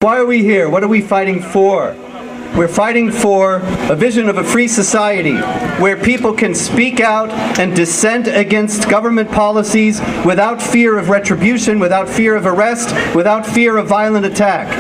Why are we here? What are we fighting for? We're fighting for a vision of a free society where people can speak out and dissent against government policies without fear of retribution, without fear of arrest, without fear of violent attack.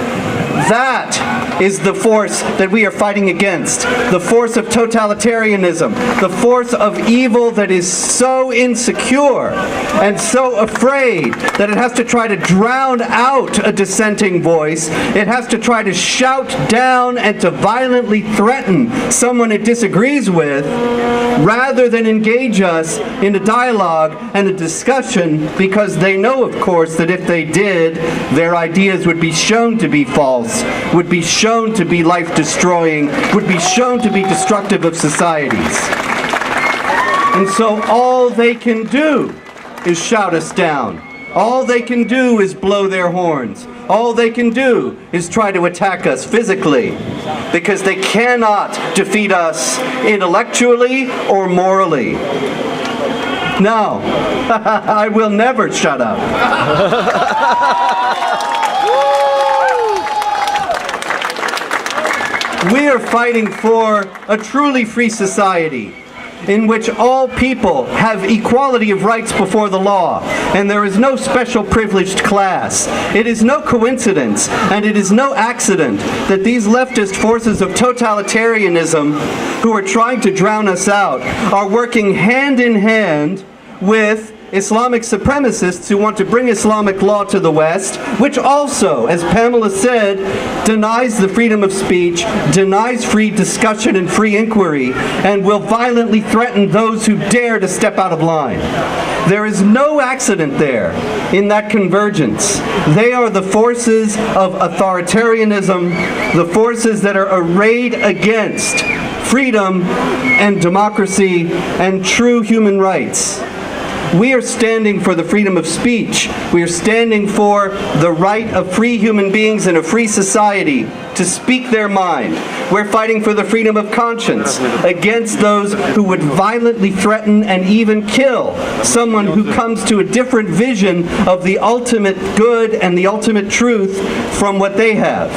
That is the force that we are fighting against. The force of totalitarianism. The force of evil that is so insecure and so afraid that it has to try to drown out a dissenting voice. It has to try to shout down and to violently threaten someone it disagrees with, rather than engage us in a dialogue and a discussion, because they know, of course, that if they did, their ideas would be shown to be false, would be shown to be life-destroying, would be shown to be destructive of societies. And so all they can do is shout us down. All they can do is blow their horns. All they can do is try to attack us physically, because they cannot defeat us intellectually or morally. No, I will never shut up. We are fighting for a truly free society in which all people have equality of rights before the law, and there is no special privileged class. It is no coincidence, and it is no accident that these leftist forces of totalitarianism, who are trying to drown us out, are working hand in hand with Islamic supremacists who want to bring Islamic law to the West, which also, as Pamela said, denies the freedom of speech, denies free discussion and free inquiry, and will violently threaten those who dare to step out of line. There is no accident there in that convergence. They are the forces of authoritarianism, the forces that are arrayed against freedom and democracy and true human rights. We are standing for the freedom of speech. We are standing for the right of free human beings in a free society to speak their mind. We're fighting for the freedom of conscience against those who would violently threaten and even kill someone who comes to a different vision of the ultimate good and the ultimate truth from what they have.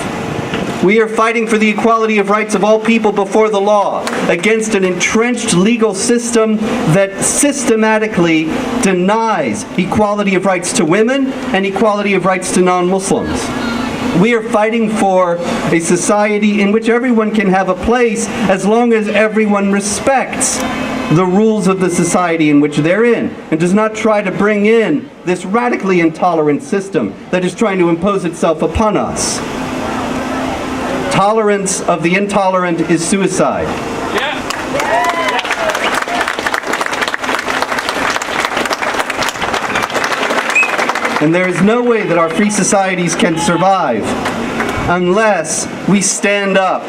We are fighting for the equality of rights of all people before the law against an entrenched legal system that systematically denies equality of rights to women and equality of rights to non-Muslims. We are fighting for a society in which everyone can have a place as long as everyone respects the rules of the society in which they're in and does not try to bring in this radically intolerant system that is trying to impose itself upon us. Tolerance of the intolerant is suicide. And there is no way that our free societies can survive unless we stand up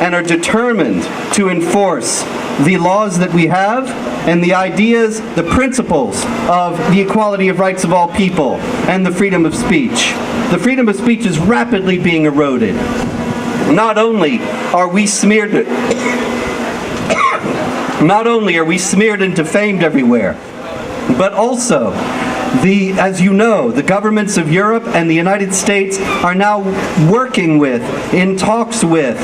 and are determined to enforce the laws that we have and the ideas, the principles of the equality of rights of all people and the freedom of speech. The freedom of speech is rapidly being eroded. Not only are we smeared and defamed everywhere, but also, as you know, the governments of Europe and the United States are now working with, in talks with,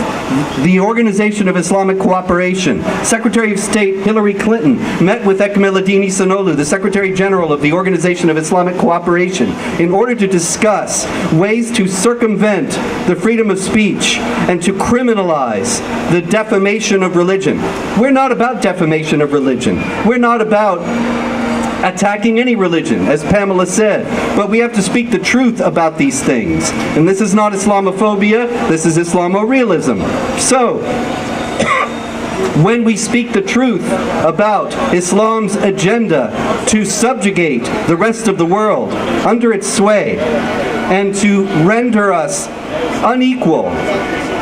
the Organization of Islamic Cooperation. Secretary of State Hillary Clinton met with Ekmeladini Sanolu, the Secretary General of the Organization of Islamic Cooperation, in order to discuss ways to circumvent the freedom of speech and to criminalize the defamation of religion. We're not about defamation of religion. We're not about attacking any religion, as Pamela said. But we have to speak the truth about these things. And this is not Islamophobia, this is Islamo-realism. So, when we speak the truth about Islam's agenda to subjugate the rest of the world under its sway and to render us unequal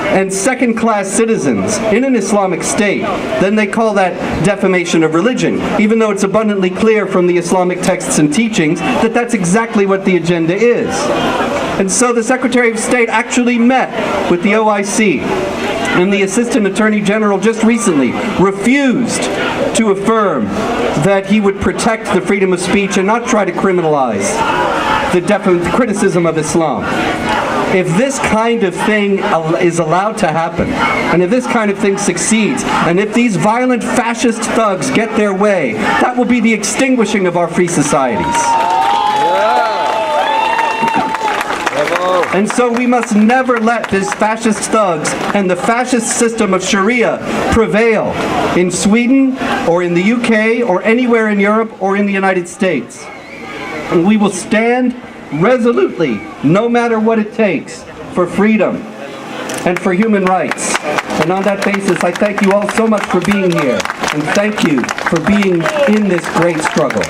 and second-class citizens in an Islamic state, then they call that defamation of religion, even though it's abundantly clear from the Islamic texts and teachings that that's exactly what the agenda is. And so the Secretary of State actually met with the OIC, and the Assistant Attorney General just recently refused to affirm that he would protect the freedom of speech and not try to criminalize the criticism of Islam. If this kind of thing is allowed to happen, and if this kind of thing succeeds, and if these violent fascist thugs get their way, that will be the extinguishing of our free societies. And so we must never let these fascist thugs and the fascist system of sharia prevail in Sweden or in the UK or anywhere in Europe or in the United States. And we will stand resolutely, no matter what it takes, for freedom and for human rights. And on that basis, I thank you all so much for being here, and thank you for being in this great struggle.